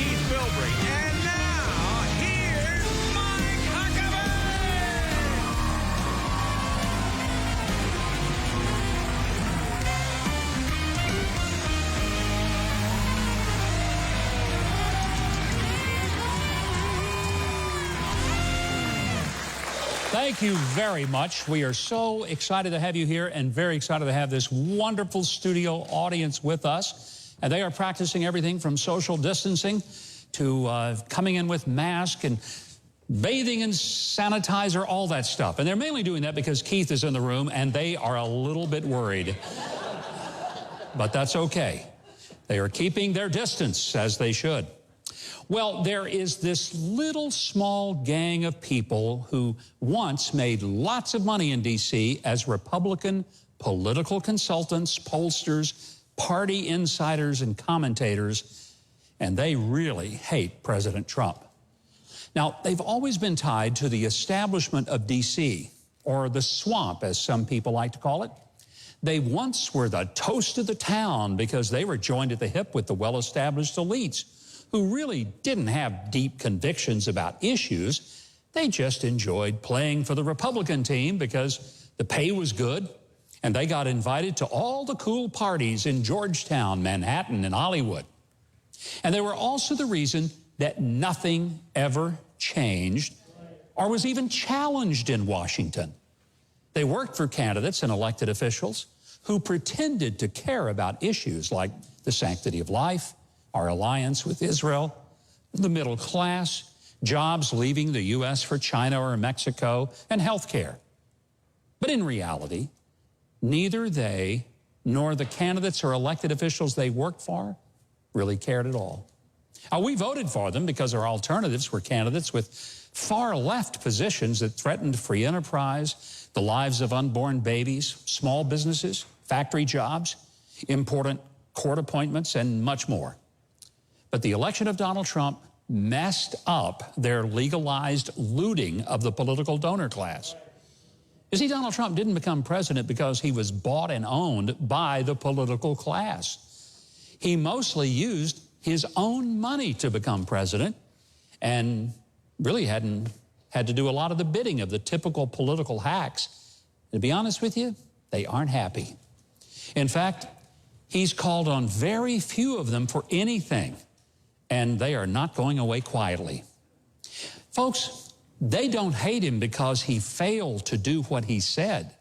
And now, here's Mike Huckabee! Thank you very much. We are so excited to have you here and very excited to have this wonderful studio audience with us. And they are practicing everything from social distancing to coming in with masks and bathing in sanitizer, all that stuff. And they're mainly doing that because Keith is in the room and they are a little bit worried. But that's okay. They are keeping their distance, as they should. Well, there is this little small gang of people who once made lots of money in D.C. as Republican political consultants, pollsters, party insiders, and commentators, and they really hate President Trump. Now, they've always been tied to the establishment of D.C., or the swamp, as some people like to call it. They once were the toast of the town because they were joined at the hip with the well-established elites, who really didn't have deep convictions about issues. They just enjoyed playing for the Republican team because the pay was good, and they got invited to all the cool parties in Georgetown, Manhattan, and Hollywood. And they were also the reason that nothing ever changed or was even challenged in Washington. They worked for candidates and elected officials who pretended to care about issues like the sanctity of life, our alliance with Israel, the middle class, jobs leaving the U.S. for China or Mexico, and health care. But in reality, neither they nor the candidates or elected officials they worked for really cared at all. We voted for them because our alternatives were candidates with far left positions that threatened free enterprise, the lives of unborn babies, small businesses, factory jobs, important court appointments, and much more. But the election of Donald Trump messed up their legalized looting of the political donor class. You see, Donald Trump didn't become president because he was bought and owned by the political class. He mostly used his own money to become president and really hadn't had to do a lot of the bidding of the typical political hacks. To be honest with you, they aren't happy. In fact, he's called on very few of them for anything, and they are not going away quietly. Folks, they don't hate him because he failed to do what he said.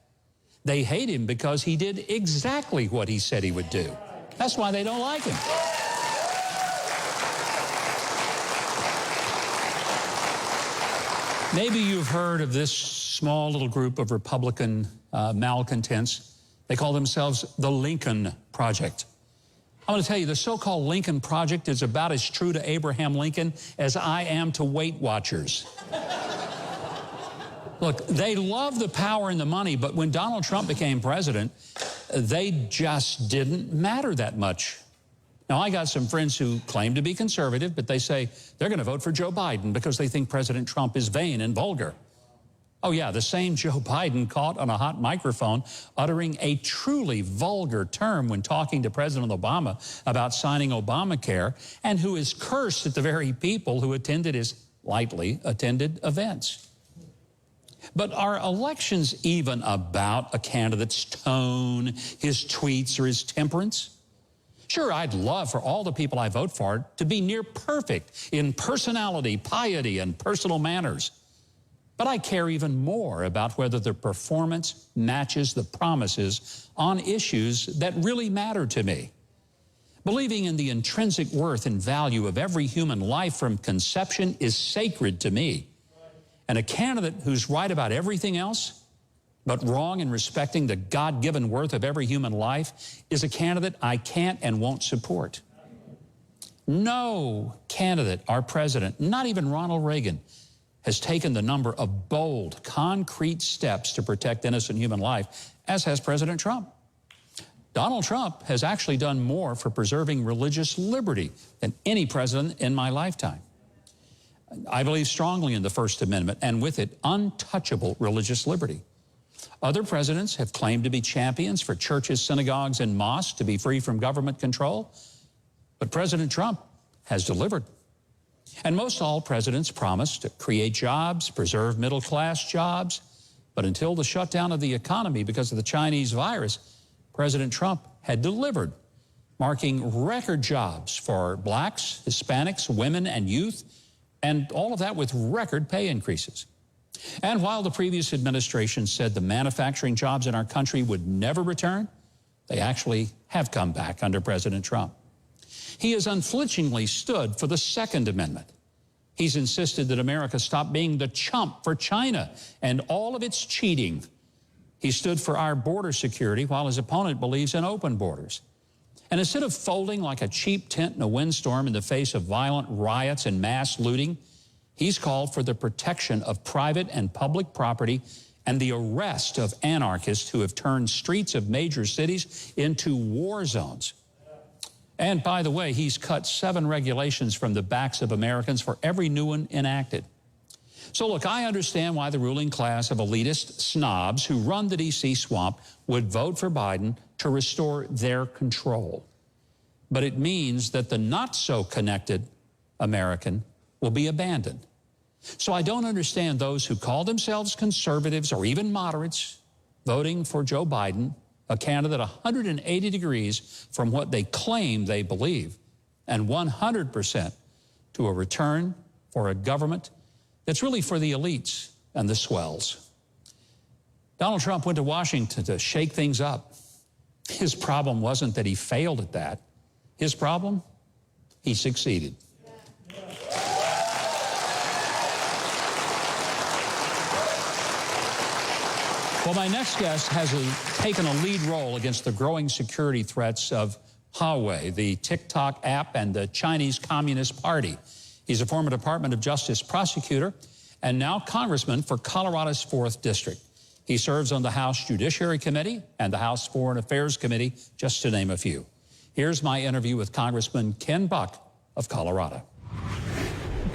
They hate him because he did exactly what he said he would do. That's why they don't like him. Maybe you've heard of this small little group of Republican malcontents. They call themselves the Lincoln Project. I'm going to tell you, the so-called Lincoln Project is about as true to Abraham Lincoln as I am to Weight Watchers. Look, they love the power and the money, but when Donald Trump became president, they just didn't matter that much. Now, I got some friends who claim to be conservative, but they say they're going to vote for Joe Biden because they think President Trump is vain and vulgar. Oh, yeah, the same Joe Biden caught on a hot microphone uttering a truly vulgar term when talking to President Obama about signing Obamacare, and who is cursed at the very people who attended his lightly attended events. But are elections even about a candidate's tone, his tweets, or his temperance? Sure, I'd love for all the people I vote for to be near perfect in personality, piety, and personal manners. But I care even more about whether their performance matches the promises on issues that really matter to me. Believing in the intrinsic worth and value of every human life from conception is sacred to me. And a candidate who's right about everything else, but wrong in respecting the God-given worth of every human life, is a candidate I can't and won't support. No candidate, our president, not even Ronald Reagan, has taken the number of bold, concrete steps to protect innocent human life, as has President Trump. Donald Trump has actually done more for preserving religious liberty than any president in my lifetime. I believe strongly in the First Amendment, and with it, untouchable religious liberty. Other presidents have claimed to be champions for churches, synagogues, and mosques to be free from government control. But President Trump has delivered. And most all presidents promised to create jobs, preserve middle-class jobs. But until the shutdown of the economy because of the Chinese virus, President Trump had delivered, marking record jobs for blacks, Hispanics, women, and youth, and all of that with record pay increases. And while the previous administration said the manufacturing jobs in our country would never return, they actually have come back under President Trump. He has unflinchingly stood for the Second Amendment. He's insisted that America stop being the chump for China and all of its cheating. He stood for our border security while his opponent believes in open borders. And instead of folding like a cheap tent in a windstorm in the face of violent riots and mass looting, he's called for the protection of private and public property and the arrest of anarchists who have turned streets of major cities into war zones. And by the way, he's cut 7 regulations from the backs of Americans for every new one enacted. So look, I understand why the ruling class of elitist snobs who run the D.C. swamp would vote for Biden to restore their control. But it means that the not-so-connected American will be abandoned. So I don't understand those who call themselves conservatives or even moderates voting for Joe Biden, a candidate 180 degrees from what they claim they believe, and 100% to a return for a government that's really for the elites and the swells. Donald Trump went to Washington to shake things up. His problem wasn't that he failed at that. His problem, he succeeded. Well, my next guest has taken a lead role against the growing security threats of Huawei, the TikTok app, and the Chinese Communist Party. He's a former Department of Justice prosecutor and now congressman for Colorado's 4th District. He serves on the House Judiciary Committee and the House Foreign Affairs Committee, just to name a few. Here's my interview with Congressman Ken Buck of Colorado.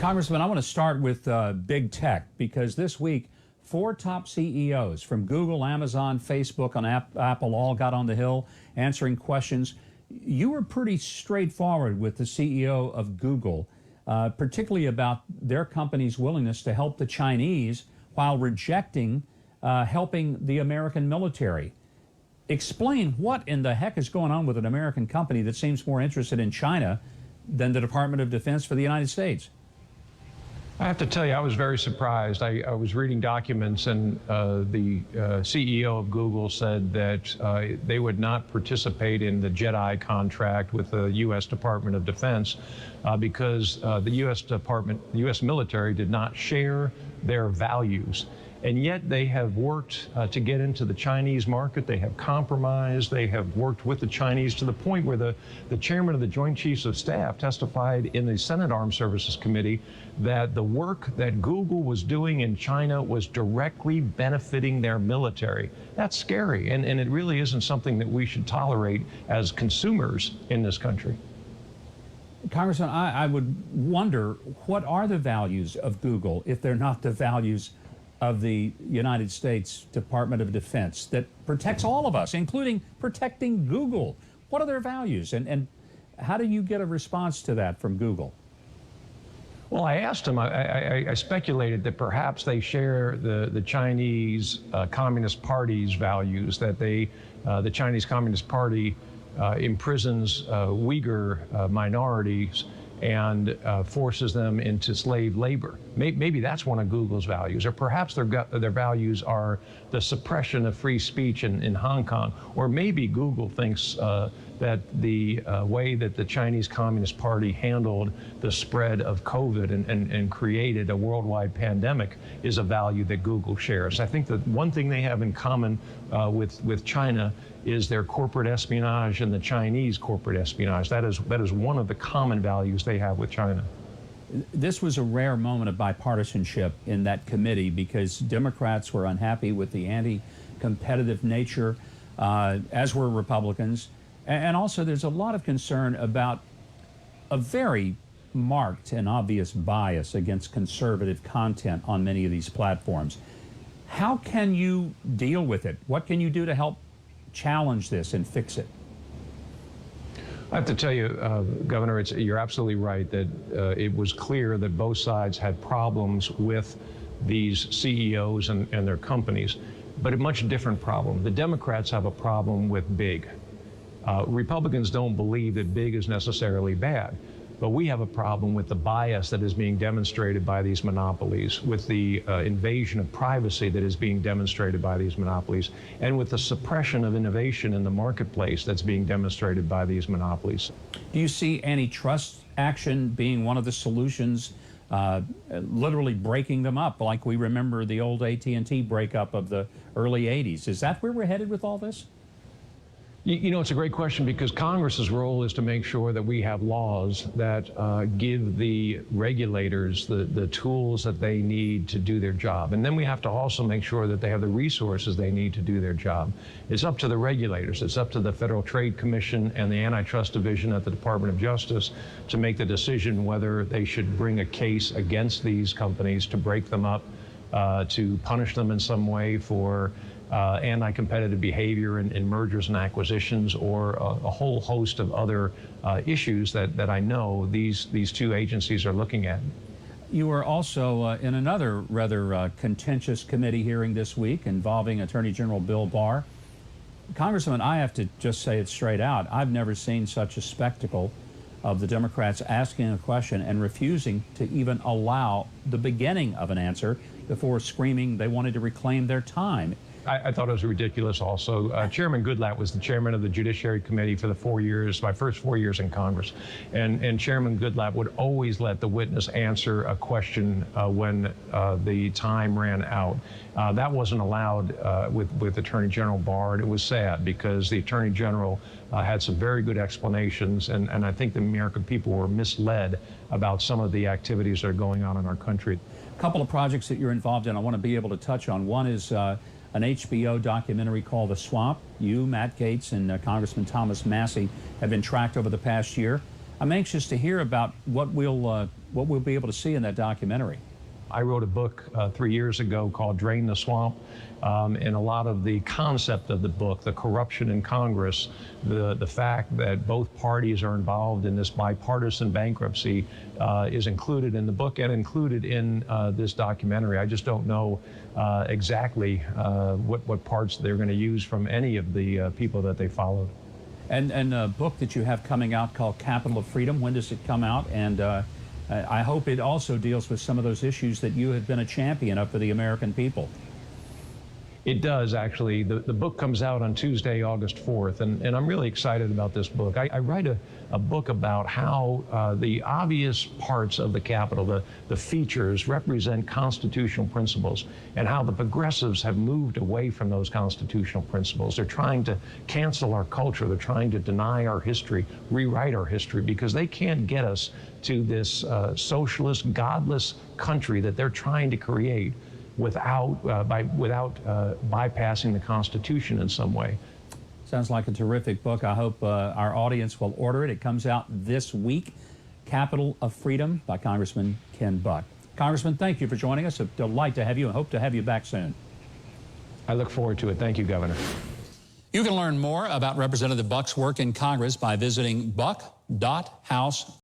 Congressman, I want to start with big tech, because this week, 4 top CEOs from Google, Amazon, Facebook, and Apple all got on the Hill answering questions. You were pretty straightforward with the CEO of Google, particularly about their company's willingness to help the Chinese while rejecting helping the American military. Explain what in the heck is going on with an American company that seems more interested in China than the Department of Defense for the United States. I have to tell you, I was very surprised. I was reading documents, and the CEO of Google said that they would not participate in the JEDI contract with the U.S. Department of Defense because the U.S. military did not share their values. And yet they have worked to get into the Chinese market. They have compromised. They have worked with the Chinese to the point where the chairman of the Joint Chiefs of Staff testified in the Senate Armed Services Committee that the work that Google was doing in China was directly benefiting their military. That's scary, and it really isn't something that we should tolerate as consumers in this country. Congressman, I would wonder, what are the values of Google if they're not the values of the United States Department of Defense that protects all of us, including protecting Google? What are their values, and how do you get a response to that from Google? Well, I asked them, I speculated that perhaps they share the Chinese Communist Party's values, that the Chinese Communist Party imprisons Uyghur minorities and forces them into slave labor. Maybe that's one of Google's values, or perhaps their values are the suppression of free speech in Hong Kong, or maybe Google thinks that the way that the Chinese Communist Party handled the spread of COVID and created a worldwide pandemic is a value that Google shares. I think that one thing they have in common with China is their corporate espionage and the Chinese corporate espionage. That is one of the common values they have with China. This was a rare moment of bipartisanship in that committee because Democrats were unhappy with the anti-competitive nature, as were Republicans. And also there's a lot of concern about a very marked and obvious bias against conservative content on many of these platforms. How can you deal with it? What can you do to help challenge this and fix it? I have to tell you, Governor, you're absolutely right that it was clear that both sides had problems with these CEOs and their companies, but a much different problem. The Democrats have a problem with big. Republicans don't believe that big is necessarily bad. But we have a problem with the bias that is being demonstrated by these monopolies, with the invasion of privacy that is being demonstrated by these monopolies, and with the suppression of innovation in the marketplace that's being demonstrated by these monopolies. Do you see antitrust action being one of the solutions, literally breaking them up, like we remember the old AT&T breakup of the early 80s? Is that where we're headed with all this? You know, it's a great question because Congress's role is to make sure that we have laws that give the regulators the tools that they need to do their job. And then we have to also make sure that they have the resources they need to do their job. It's up to the regulators. It's up to the Federal Trade Commission and the Antitrust Division at the Department of Justice to make the decision whether they should bring a case against these companies to break them up, to punish them in some way for anti-competitive behavior in mergers and acquisitions, or a whole host of other issues that I know these two agencies are looking at. You were also in another rather contentious committee hearing this week involving Attorney General Bill Barr. Congressman, I have to just say it straight out. I've never seen such a spectacle of the Democrats asking a question and refusing to even allow the beginning of an answer before screaming they wanted to reclaim their time. I thought it was ridiculous also. Chairman Goodlatte was the chairman of the Judiciary Committee for the 4 years, my first 4 years in Congress. And Chairman Goodlatte would always let the witness answer a question when the time ran out. That wasn't allowed with Attorney General Barr, and it was sad because the Attorney General had some very good explanations, and I think the American people were misled about some of the activities that are going on in our country. A couple of projects that you're involved in I want to be able to touch on. One is an HBO documentary called The Swamp. You, Matt Gaetz, and Congressman Thomas Massie have been tracked over the past year. I'm anxious to hear about what we'll be able to see in that documentary. I wrote a book 3 years ago called Drain the Swamp, and a lot of the concept of the book, the corruption in Congress, the fact that both parties are involved in this bipartisan bankruptcy is included in the book and included in this documentary. I just don't know exactly what parts they're going to use from any of the people that they followed. And a book that you have coming out called Capital of Freedom, when does it come out? And I hope it also deals with some of those issues that you have been a champion of for the American people. It does, actually. The book comes out on Tuesday, August 4th, and I'm really excited about this book. I write a book about how the obvious parts of the Capitol, the features, represent constitutional principles, and how the progressives have moved away from those constitutional principles. They're trying to cancel our culture. They're trying to deny our history, rewrite our history, because they can't get us to this socialist, godless country that they're trying to create without bypassing the Constitution in some way. Sounds like a terrific book. I hope our audience will order it. It comes out this week. Capital of Freedom by Congressman Ken Buck. Congressman, thank you for joining us. A delight to have you and hope to have you back soon. I look forward to it. Thank you, Governor. You can learn more about Representative Buck's work in Congress by visiting buck.house.